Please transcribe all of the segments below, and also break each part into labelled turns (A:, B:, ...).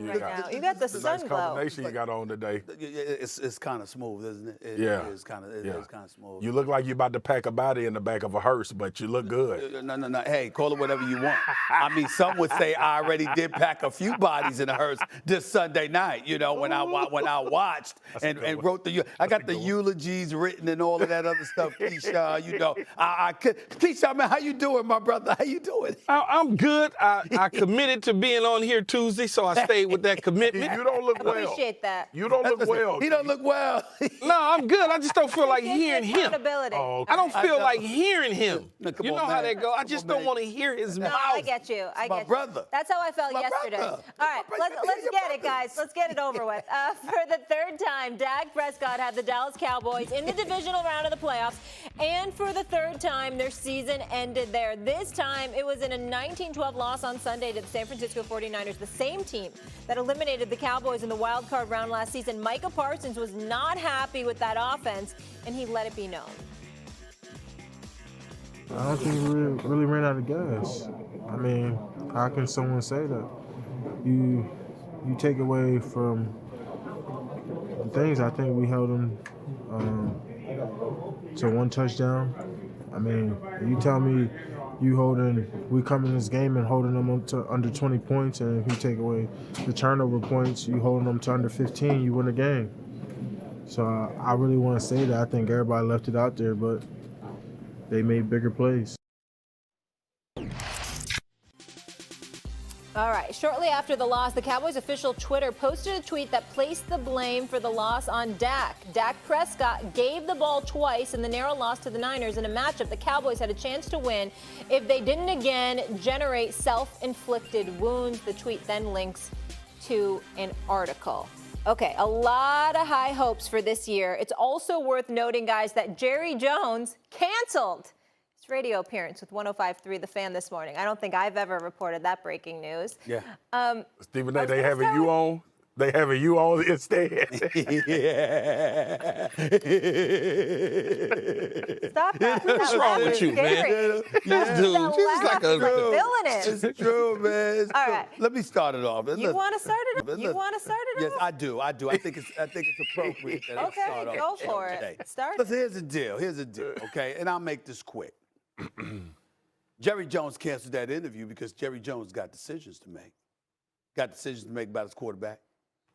A: right now. You got the sun
B: nice
A: glow.
B: combination you got on today.
C: It's kind of smooth, isn't it? It is kind of smooth.
B: You look like you're about to pack a body in the back of a hearse, but you look good.
C: No. Hey, call it whatever you want. I mean, some would say I already did pack a few bodies in a hearse this Sunday night. You know, when I watched and wrote I got the eulogies written and all of that other stuff. Keyshawn, you know, Keyshawn, man, how you doing, my brother? How you doing?
D: I'm good. I committed to being on here Tuesday, so I stayed with that commitment.
B: You don't look well.
A: Appreciate that.
B: You don't look well.
C: He don't look well.
D: No, I'm good. I just don't feel like hearing him.
A: Accountability.
B: Oh, okay.
D: I don't feel like hearing him.
C: No, come
D: You know
C: on,
D: how
C: man.
D: that go. I just don't want to hear his
A: No,
D: mouth.
A: I get you. I get
C: my
A: you.
C: brother.
A: That's how I felt yesterday.
C: brother.
A: All right, let's get it, guys. Let's get it over with. For the third time, Dak Prescott had the Dallas Cowboys in the divisional round of the playoffs, and for the third time, their season ended there. This time, it was in a 19-12 loss on Sunday to the San Francisco 49ers, the same team that eliminated the Cowboys in the wild card round last season. Micah Parsons was not happy with that offense, and he let it be known.
E: I don't think we really ran out of gas. I mean, how can someone say that? You take away from the things. I think we held them to one touchdown. I mean, you tell me we come in this game and holding them up to under 20 points, and if you take away the turnover points, you holding them to under 15, you win the game. So I really want to say that. I think everybody left it out there, but they made bigger plays.
A: All right. Shortly after the loss, the Cowboys official Twitter posted a tweet that placed the blame for the loss on Dak. Dak Prescott gave the ball twice in the narrow loss to the Niners in a matchup the Cowboys had a chance to win if they didn't again generate self-inflicted wounds. The tweet then links to an article. Okay, a lot of high hopes for this year. It's also worth noting, guys, that Jerry Jones canceled his radio appearance with 105.3 The Fan this morning. I don't think I've ever reported that breaking news.
C: Yeah.
B: Stephen A., they having you on? They having you on instead.
C: Yeah.
A: Stop that.
D: What's wrong with you, man? This dude, just like a
A: villainous.
C: It's true, man. It's
A: All
C: true.
A: right.
C: Let me start it off.
A: You want to start it off? You want to start it
C: Yes,
A: off?
C: I do. I think it's appropriate that I start off.
A: Okay, go
C: the show
A: for it.
C: today.
A: Start.
C: Listen, here's the deal, okay? And I'll make this quick. Jerry Jones canceled that interview because Jerry Jones got decisions to make. Got decisions to make about his quarterback.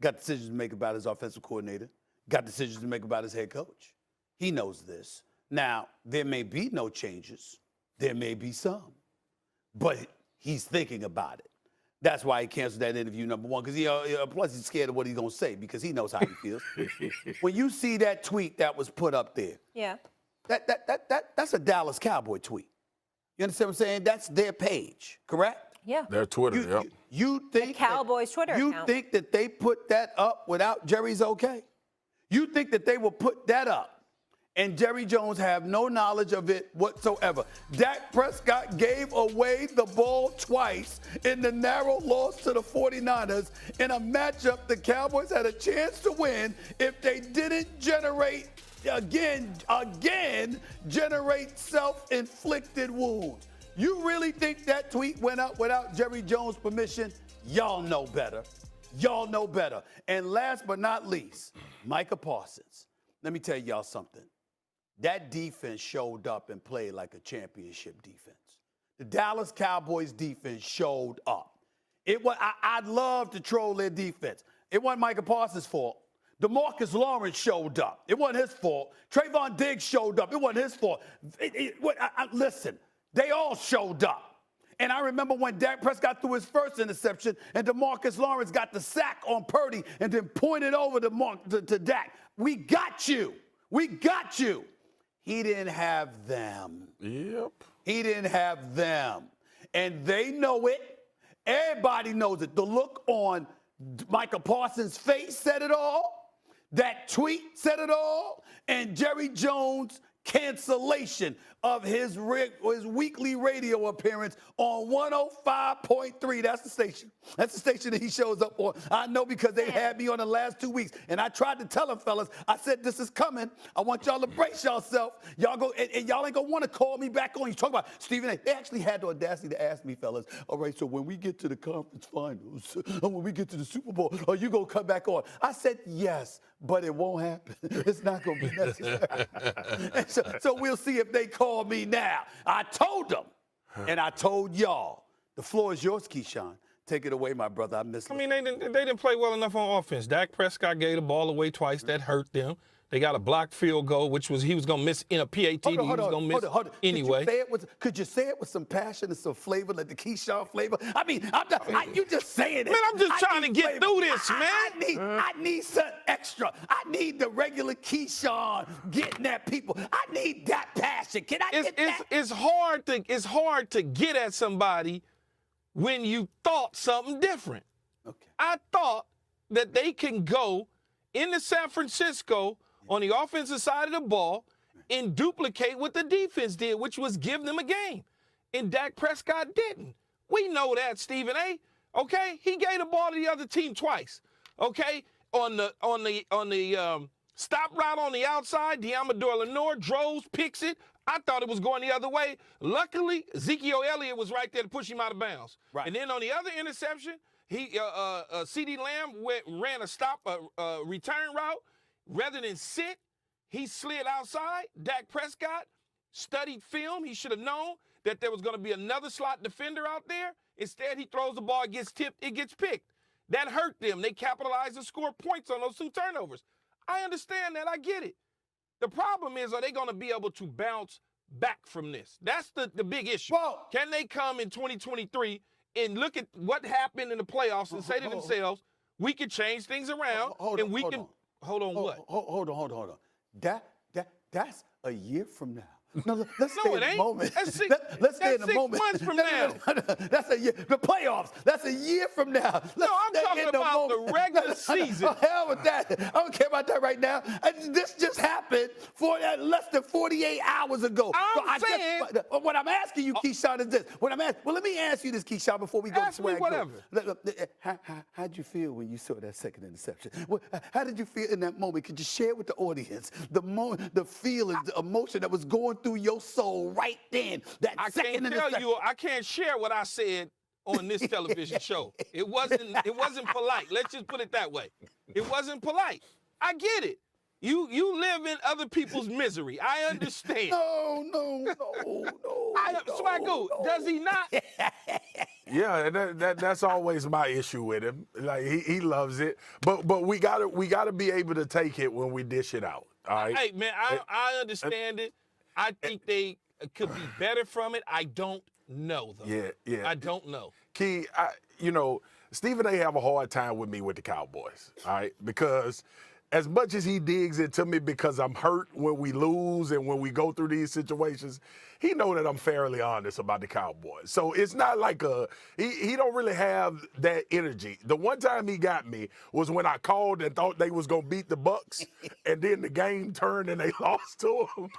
C: Got decisions to make about his offensive coordinator. Got decisions to make about his head coach. He knows this. Now, there may be no changes. There may be some. But he's thinking about it. That's why he canceled that interview, number one, because plus he's scared of what he's going to say because he knows how he feels. When you see that tweet that was put up there,
A: Yeah.
C: that's a Dallas Cowboy tweet. You understand what I'm saying? That's their page, correct?
A: Yeah.
B: Their Twitter, yep.
C: You think
A: Cowboys Twitter
C: You
A: account.
C: think that they put that up without Jerry's okay? You think that they will put that up and Jerry Jones have no knowledge of it whatsoever? Dak Prescott gave away the ball twice in the narrow loss to the 49ers in a matchup the Cowboys had a chance to win if they didn't generate generate self-inflicted wounds. You really think that tweet went up without Jerry Jones' permission? Y'all know better. Y'all know better. And last but not least, Micah Parsons. Let me tell y'all something. That defense showed up and played like a championship defense. The Dallas Cowboys defense showed up. I'd love to troll their defense. It wasn't Micah Parsons' fault. DeMarcus Lawrence showed up. It wasn't his fault. Trayvon Diggs showed up. It wasn't his fault. Listen, they all showed up. And I remember when Dak Prescott threw his first interception and DeMarcus Lawrence got the sack on Purdy and then pointed over to Dak. We got you. We got you. He didn't have them.
B: Yep.
C: He didn't have them. And they know it. Everybody knows it. The look on Micah Parsons' face said it all. That tweet said it all. And Jerry Jones cancellation of his weekly radio appearance on 105.3. That's the station. That's the station that he shows up on. I know because they had me on the last 2 weeks. And I tried to tell them, fellas, I said, this is coming. I want y'all to brace yourself. Y'all go, and y'all ain't going to want to call me back on. You talk about Stephen A. They actually had the audacity to ask me, fellas, all right, so when we get to the conference finals, and when we get to the Super Bowl, are you going to come back on? I said, yes, but it won't happen. It's not going to be necessary. so we'll see if they call me now. I told them, and I told y'all. The floor is yours, Keyshawn. Take it away, my brother. I miss.
D: I mean, they didn't play well enough on offense. Dak Prescott gave the ball away twice. That hurt them. They got a blocked field goal, which was he was going to miss in a PAT. He was going to miss anyway.
C: Could you say it with some passion and some flavor, like the Keyshawn flavor? I mean, you just saying it.
D: Man, I'm just trying to get through this, man.
C: I need some extra. I need the regular Keyshawn getting at people. I need that passion. Can I get that?
D: It's hard to get at somebody when you thought something different.
C: Okay.
D: I thought that they can go into San Francisco on the offensive side of the ball and duplicate what the defense did, which was give them a game. And Dak Prescott didn't. We know that, Stephen A. Okay? He gave the ball to the other team twice. Okay? On the stop route on the outside, Diamador Lenore droves, picks it. I thought it was going the other way. Luckily, Ezekiel Elliott was right there to push him out of bounds.
C: Right.
D: And then on the other interception, C.D. Lamb ran a return route. Rather than sit, he slid outside. Dak Prescott studied film. He should have known that there was going to be another slot defender out there. Instead, he throws the ball, it gets tipped, it gets picked. That hurt them. They capitalized and scored points on those 2 turnovers. I understand that. I get it. The problem is, are they going to be able to bounce back from this? That's the big issue.
C: Well,
D: can they come in 2023 and look at what happened in the playoffs and say to themselves, we can change things around Hold on. That's a year from now. No, let's stay in the moment. Let's stay in the moment. 6 months from now.
C: That's a year. The playoffs. That's a year from now.
D: I'm talking about the regular season.
C: Oh, hell with that. I don't care about that right now. This just happened for less than 48 hours ago. What I'm asking you, Keyshawn, is this. Well, let me ask you this, Keyshawn, before we go to swag.
D: Whatever.
C: How'd you feel when you saw that second interception? How did you feel in that moment? Could you share with the audience the feeling, the emotion that was going through your soul right then?
D: I can't share what I said on this television show. It wasn't polite. Let's just put it that way. It wasn't polite. I get it. You live in other people's misery. I understand.
C: No.
D: Swagoo, does he not?
B: Yeah, that's always my issue with him. Like he loves it, but we gotta be able to take it when we dish it out. All right.
D: Hey man, I understand it. I think they could be better from it. I don't know, though.
B: Yeah.
D: I don't know.
B: Key, Stephen A. have a hard time with me with the Cowboys, all right? Because as much as he digs into me because I'm hurt when we lose and when we go through these situations, he know that I'm fairly honest about the Cowboys. So it's not like he don't really have that energy. The one time he got me was when I called and thought they was going to beat the Bucks, and then the game turned and they lost to them.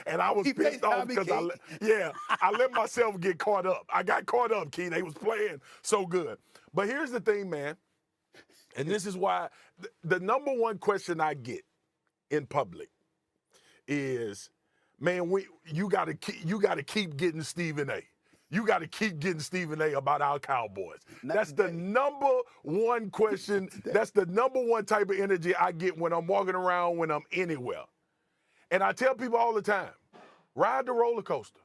B: And I was pissed off because I let myself get caught up. I got caught up, Key. They was playing so good. But here's the thing, man, and this is why the number one question I get in public is, man, you gotta keep getting Stephen A. You gotta keep getting Stephen A. about our Cowboys. That's the number one question. That's the number one type of energy I get when I'm walking around, when I'm anywhere. And I tell people all the time, ride the roller coaster.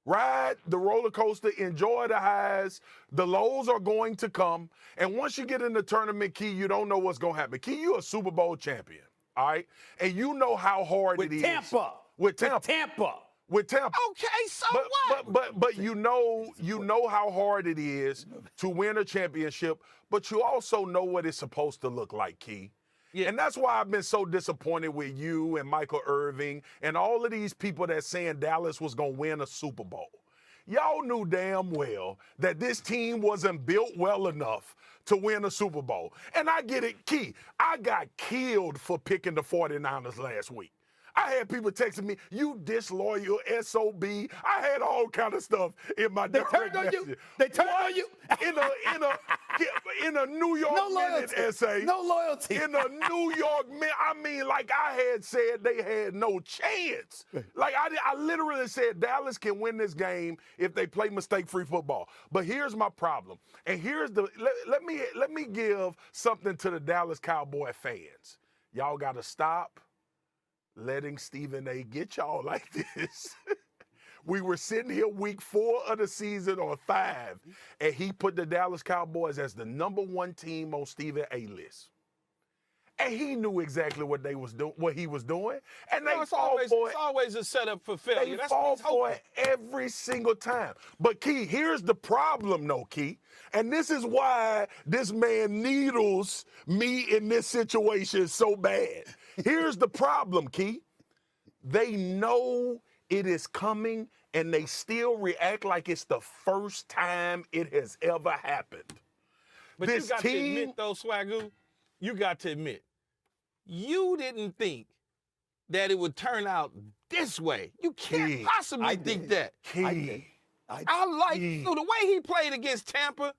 B: Ride the roller coaster, enjoy the highs. The lows are going to come. And once you get in the tournament, Key, you don't know what's going to happen. Key, you're a Super Bowl champion, all right? And you know how hard it is. With Tampa.
D: Okay, so what?
B: But you know how hard it is to win a championship, but you also know what it's supposed to look like, Key. Yeah. And that's why I've been so disappointed with you and Michael Irvin and all of these people that saying Dallas was going to win a Super Bowl. Y'all knew damn well that this team wasn't built well enough to win a Super Bowl. And I get it, Key. I got killed for picking the 49ers last week. I had people texting me, "You disloyal SOB." I had all kind of stuff in my
C: They
B: direct
C: turned on you.
B: message.
C: They turned
B: What?
C: on you.
B: in a New York
C: No
B: Minute
C: loyalty.
B: essay.
C: No loyalty.
B: In a New York Minute, I mean, like I had said, they had no chance. Like I literally said, Dallas can win this game if they play mistake-free football. But here's my problem, and here's the let me give something to the Dallas Cowboy fans. Y'all got to stop letting Stephen A. get y'all like this. We were sitting here week 4 of the season or 5, and he put the Dallas Cowboys as the #1 team on Stephen A. list. And he knew exactly what he was doing, and they fall for it.
D: It's always a setup for failure.
B: They
D: That's
B: fall
D: what he's
B: for
D: hoping.
B: it every single time. But Key, here's the problem, though, Key, and this is why this man needles me in this situation so bad. Here's the problem, Key. They know it is coming, and they still react like it's the first time it has ever happened.
D: But
B: This
D: you got
B: team-
D: to admit, though, Swagoo, you got to admit, you didn't think that it would turn out this way. You can't
B: Key,
D: possibly
C: I
D: think
C: did.
D: that.
B: Key.
D: I like so the way he played against Tampa.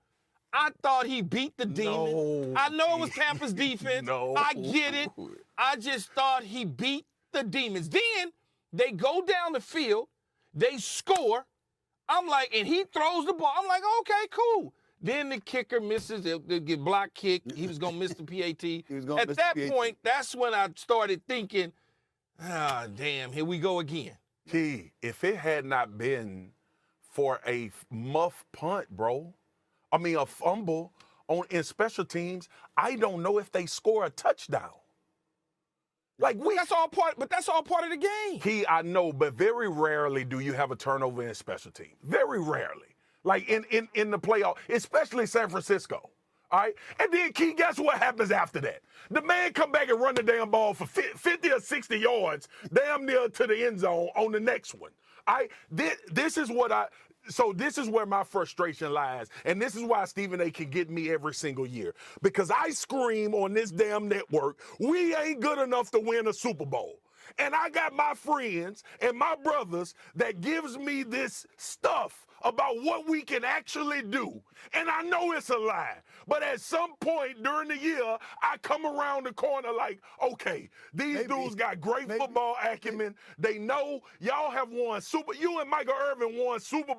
D: I thought he beat the Demons.
B: No,
D: I know it was Tampa's defense.
B: No.
D: I get it. I just thought he beat the Demons. Then they go down the field, they score. I'm like, and he throws the ball. I'm like, okay, cool. Then the kicker misses. They'll get block kick. He was gonna miss the PAT.
C: was gonna
D: At
C: miss
D: that
C: the PAT.
D: point, that's when I started thinking, damn, here we go again.
B: Key, if it had not been for a muff punt, bro, I mean a fumble in special teams, I don't know if they score a touchdown. Like
D: That's all part of the game.
B: Key, I know, but very rarely do you have a turnover in special teams. Very rarely. Like in the playoff, especially San Francisco. All right? And then, Key, guess what happens after that? The man come back and run the damn ball for 50 or 60 yards, damn near to the end zone on the next one. All right? This is where my frustration lies. And this is why Stephen A. can get me every single year. Because I scream on this damn network, we ain't good enough to win a Super Bowl. And I got my friends and my brothers that gives me this stuff about what we can actually do. And I know it's a lie. But at some point during the year, I come around the corner like, okay, these dudes got great football acumen. They know y'all have won you and Michael Irvin won Super